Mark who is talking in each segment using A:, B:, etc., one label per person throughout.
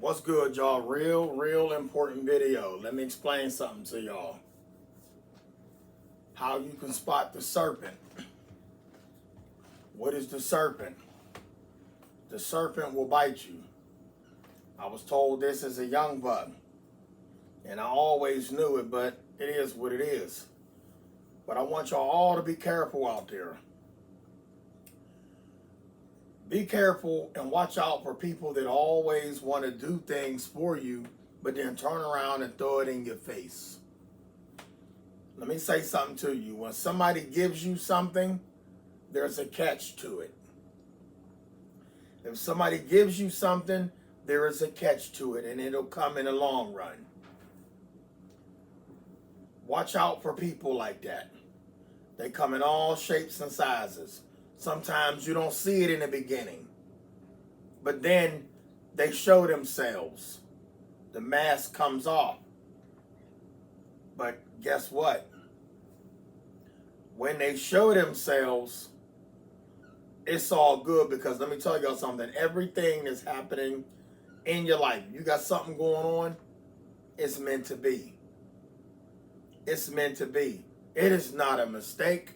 A: What's good, y'all? Real important video. Let me explain something to y'all. How you can spot the serpent. What is the serpent? The serpent will bite you. I was told this as a young buck, and I always knew it, but it is what it is. But I want y'all all to be careful out there. Be careful and watch out for people that always want to do things for you, but then turn around and throw it in your face. Let me say something to you. When somebody gives you something, there's a catch to it. If somebody gives you something, there is a catch to it, and it'll come in the long run. Watch out for people like that. They come in all shapes and sizes. Sometimes you don't see it in the beginning, but then they show themselves. The mask comes off. But guess what? When they show themselves, it's all good, because let me tell y'all something. Everything that's happening in your life, you got something going on, it's meant to be. It's meant to be. It is not a mistake,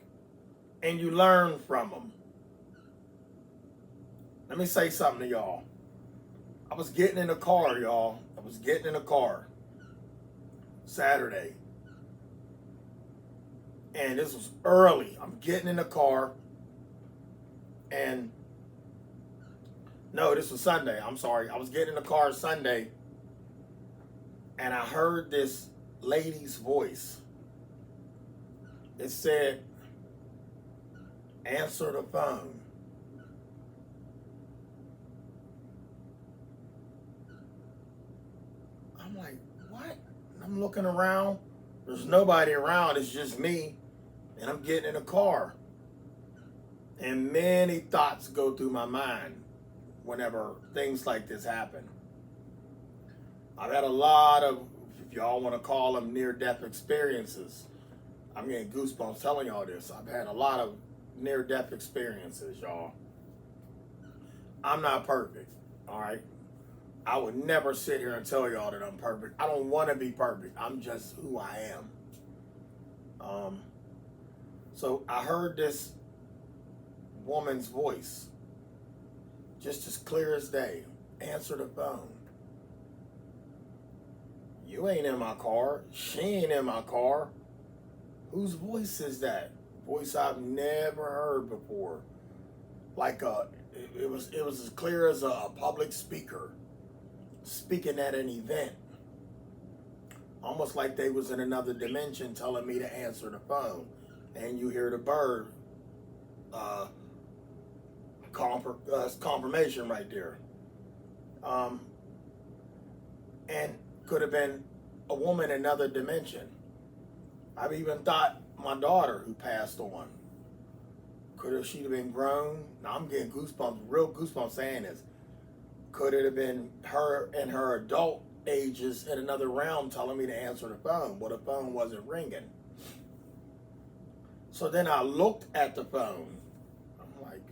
A: and you learn from them. Let me say something to y'all. I was getting in the car, y'all. I was getting in the car Saturday. And this was early. I'm getting in the car. And no, this was Sunday. I'm sorry. I was getting in the car Sunday. And I heard this lady's voice. It said, "Answer the phone." I'm like, what? And I'm looking around. There's nobody around. It's just me. And I'm getting in the car. And many thoughts go through my mind whenever things like this happen. I've had a lot of, if y'all want to call them, near-death experiences. I'm getting goosebumps telling y'all this. I've had a lot of near-death experiences, y'all. I'm not perfect, all right? I would never sit here and tell y'all that I'm perfect. I don't want to be perfect. I'm just who I am. So I heard this woman's voice, just as clear as day. Answer the phone. You ain't in my car. She ain't in my car. Whose voice is that? Voice I've never heard before. Like it was as clear as a public speaker speaking at an event. Almost like they was in another dimension telling me to answer the phone. And you hear the bird confirmation right there. And could have been a woman in another dimension. I've even thought my daughter who passed on. Could have she have been grown? Now I'm getting goosebumps, real goosebumps saying this. Could it have been her in her adult ages in another realm telling me to answer the phone? Well, the phone wasn't ringing. So then I looked at the phone. I'm like,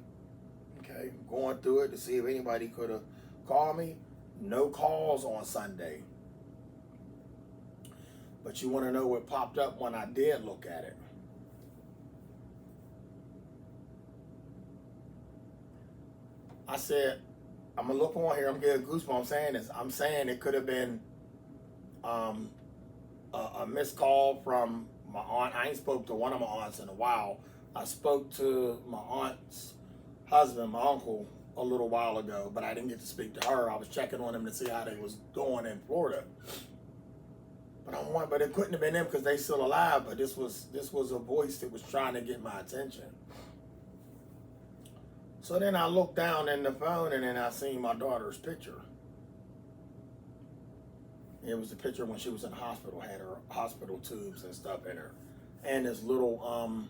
A: okay, going through it to see if anybody could have called me. No calls on Sunday. But you want to know what popped up when I did look at it? I said, I'm going to look on here. I'm getting goosebumps saying this. I'm saying it could have been a missed call from my aunt. I ain't spoke to one of my aunts in a while. I spoke to my aunt's husband, my uncle, a little while ago, but I didn't get to speak to her. I was checking on them to see how they was doing in Florida. But it couldn't have been them because they still alive. But this was a voice that was trying to get my attention. So then I looked down in the phone, and then I seen my daughter's picture. It was the picture when she was in the hospital, had her hospital tubes and stuff in her, and this little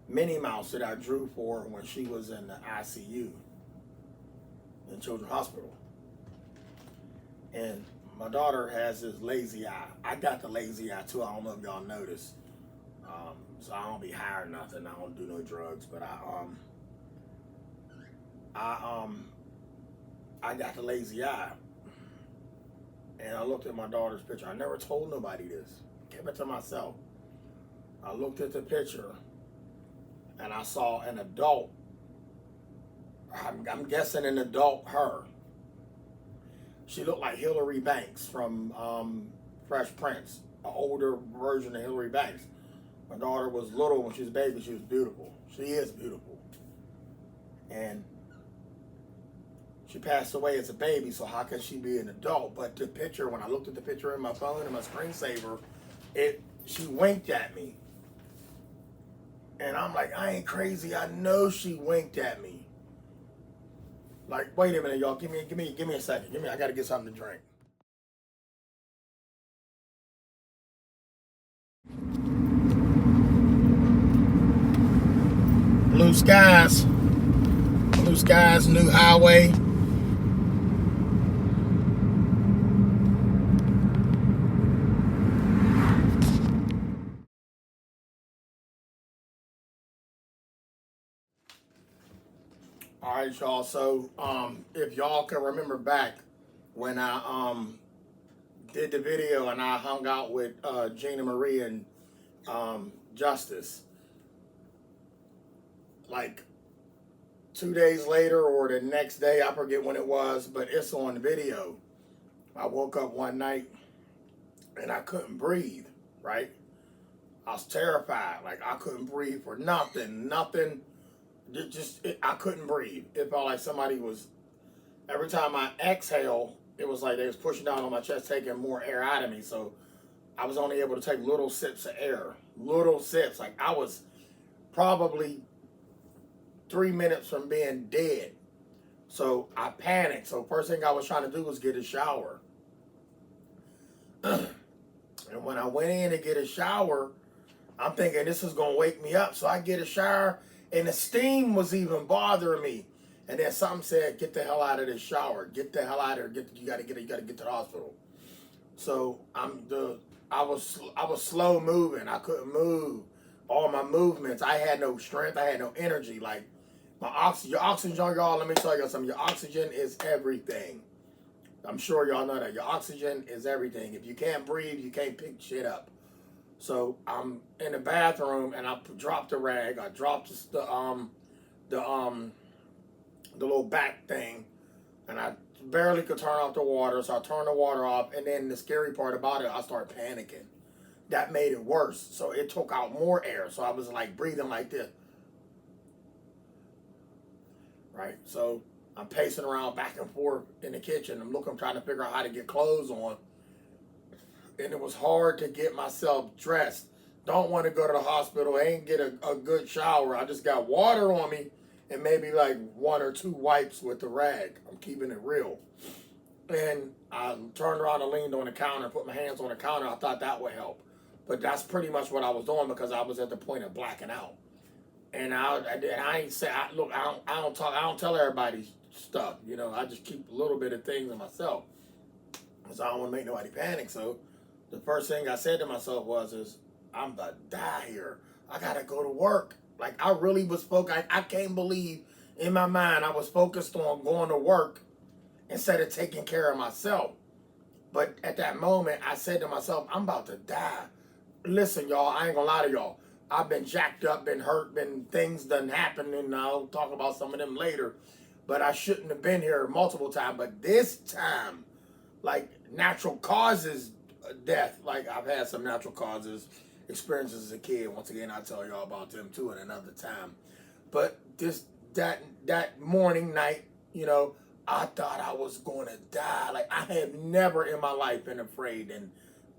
A: Minnie Mouse that I drew for her when she was in the ICU in Children's Hospital. And my daughter has this lazy eye. I got the lazy eye too. I don't know if y'all noticed. So I don't be high or nothing. I don't do no drugs, but I got the lazy eye. And I looked at my daughter's picture. I never told nobody this. Kept it to myself. I looked at the picture and I saw an adult. I'm guessing an adult her. She looked like Hillary Banks from Fresh Prince, an older version of Hillary Banks. My daughter was little when she was a baby. She was beautiful. She is beautiful. And she passed away as a baby, so how can she be an adult? But the picture, when I looked at the picture in my phone and my screensaver, she winked at me. And I'm like, I ain't crazy. I know she winked at me. Like, wait a minute, y'all. Give me a second. I gotta get something to drink. Blue skies, new highway. All right, y'all. So, if y'all can remember back when I did the video and I hung out with Gina Marie and Justice, like 2 days later or the next day, I forget when it was, but it's on the video. I woke up one night and I couldn't breathe, right? I was terrified. Like, I couldn't breathe for nothing. I couldn't breathe. It felt like somebody was, every time I exhale, it was like they was pushing down on my chest, taking more air out of me. So I was only able to take little sips of air. Little sips. Like, I was probably 3 minutes from being dead. So I panicked. So first thing I was trying to do was get a shower. And when I went in to get a shower, I'm thinking this is going to wake me up. So I get a shower, and the steam was even bothering me. And then something said, get the hell out of this shower. Get the hell out of here. You got to get to the hospital. So I was slow moving. I couldn't move. All my movements, I had no strength. I had no energy. Like, your oxygen, y'all, let me tell you something. Your oxygen is everything. I'm sure y'all know that. Your oxygen is everything. If you can't breathe, you can't pick shit up. So I'm in the bathroom and I dropped the rag. I dropped the little back thing, and I barely could turn off the water. So I turned the water off, and then the scary part about it, I started panicking. That made it worse. So it took out more air. So I was like breathing like this. Right? So I'm pacing around back and forth in the kitchen. I'm trying to figure out how to get clothes on. And it was hard to get myself dressed. Don't want to go to the hospital. Ain't get a good shower. I just got water on me and maybe like 1 or 2 wipes with the rag. I'm keeping it real. And I turned around and leaned on the counter, put my hands on the counter. I thought that would help. But that's pretty much what I was doing because I was at the point of blacking out. And I ain't say, look, I don't tell everybody stuff. You know, I just keep a little bit of things to myself. Because I don't want to make nobody panic. So the first thing I said to myself was, I'm about to die here. I got to go to work. Like, I really was focused. I can't believe in my mind I was focused on going to work instead of taking care of myself. But at that moment, I said to myself, I'm about to die. Listen, y'all, I ain't going to lie to y'all. I've been jacked up, been hurt, things done happened, and I'll talk about some of them later. But I shouldn't have been here multiple times. But this time, like, natural causes death. Like, I've had some natural causes experiences as a kid. Once again, I'll tell y'all about them too at another time. But that morning, night, you know, I thought I was going to die. Like, I have never in my life been afraid and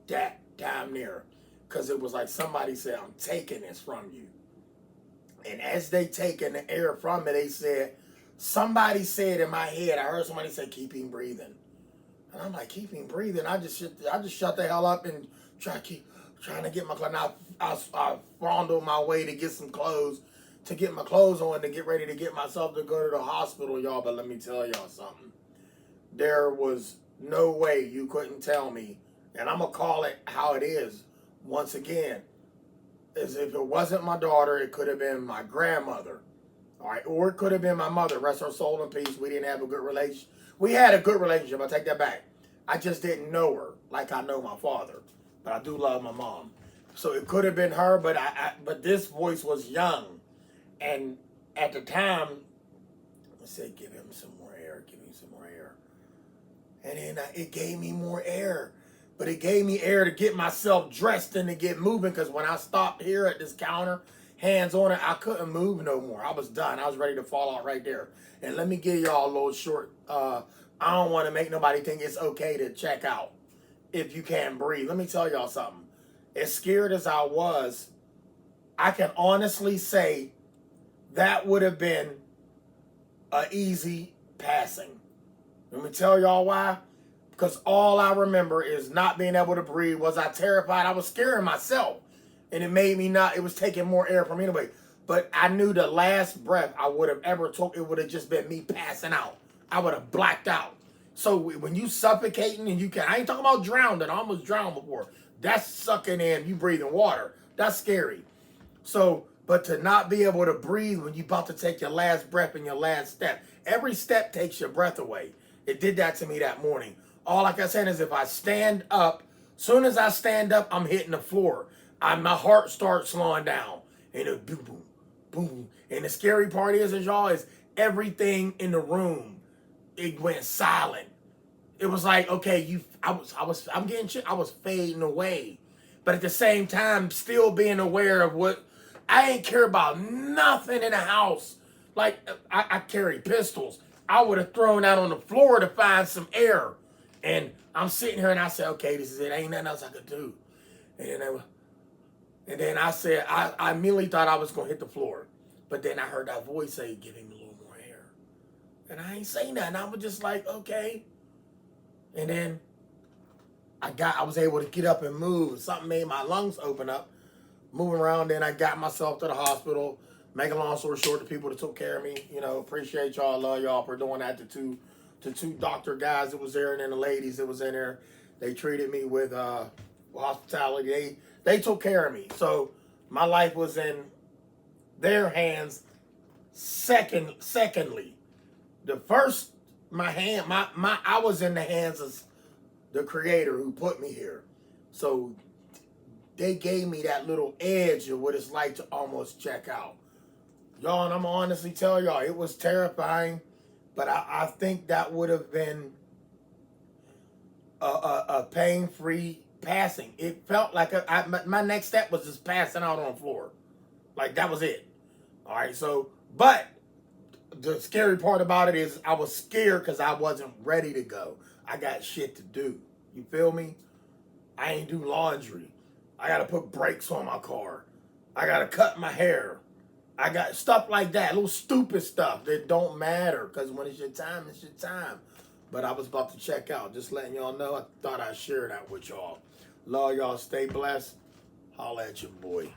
A: that damn near. Because it was like somebody said, I'm taking this from you. And as they taking the air from me, they said, somebody said in my head, I heard somebody say, keep him breathing. And I'm like, keep him breathing. I just shut the hell up and trying to get my clothes. Now, I fondled my way to get some clothes, to get my clothes on, to get ready to get myself to go to the hospital, y'all. But let me tell y'all something. There was no way you couldn't tell me, and I'm going to call it how it is. Once again, as if it wasn't my daughter, it could have been my grandmother, all right, or it could have been my mother. Rest her soul in peace. We didn't have a good relationship. We had a good relationship. I take that back. I just didn't know her like I know my father. But I do love my mom. So it could have been her, but but this voice was young. And at the time, I said, give him some more air, give him some more air. And then it gave me more air. But it gave me air to get myself dressed and to get moving, because when I stopped here at this counter, hands on it, I couldn't move no more. I was done. I was ready to fall out right there. And let me give y'all a little short, I don't want to make nobody think it's okay to check out if you can't breathe. Let me tell y'all something. As scared as I was, I can honestly say that would have been an easy passing. Let me tell y'all why. Because all I remember is not being able to breathe. Was I terrified? I was scaring myself. And it made me not, it was taking more air from me anyway. But I knew the last breath I would have ever took, it would have just been me passing out. I would have blacked out. So when you suffocating and you can, I ain't talking about drowning. I almost drowned before. That's sucking in, you breathing water. That's scary. So, but to not be able to breathe when you about to take your last breath and your last step. Every step takes your breath away. It did that to me that morning. All I can say is if I stand up, soon as I stand up, I'm hitting the floor. My heart starts slowing down. And it boom, boom, boom. And the scary part is y'all, is everything in the room, it went silent. It was like, okay, I was fading away. But at the same time, still being aware of what, I ain't care about nothing in the house. Like, I carry pistols. I would have thrown out on the floor to find some air. And I'm sitting here and I said, okay, this is it. Ain't nothing else I could do. And then I said, I immediately thought I was going to hit the floor. But then I heard that voice say, give him a little more air. And I ain't saying nothing. I was just like, okay. And then I was able to get up and move. Something made my lungs open up. Moving around, then I got myself to the hospital. Make a long story short, the people that took care of me, you know, appreciate y'all, love y'all for doing that. The two doctor guys that was there, and then the ladies that was in there, they treated me with hospitality. They took care of me. So my life was in their hands. Secondly, the first, I was in the hands of the Creator who put me here. So they gave me that little edge of what it's like to almost check out. Y'all, and I'm gonna honestly tell y'all, it was terrifying, but I think that would have been a pain-free passing. It felt like my next step was just passing out on the floor. Like, that was it. All right, so, but the scary part about it is I was scared because I wasn't ready to go. I got shit to do. You feel me? I ain't do laundry. I got to put brakes on my car. I got to cut my hair. I got stuff like that, little stupid stuff that don't matter, because when it's your time, it's your time. But I was about to check out. Just letting y'all know. I thought I'd share that with y'all. Love y'all. Stay blessed. Holla at your boy.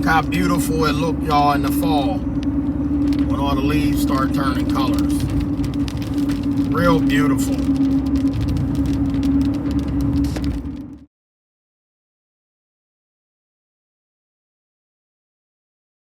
A: How beautiful it looked, y'all, in the fall when all the leaves start turning colors. Real beautiful.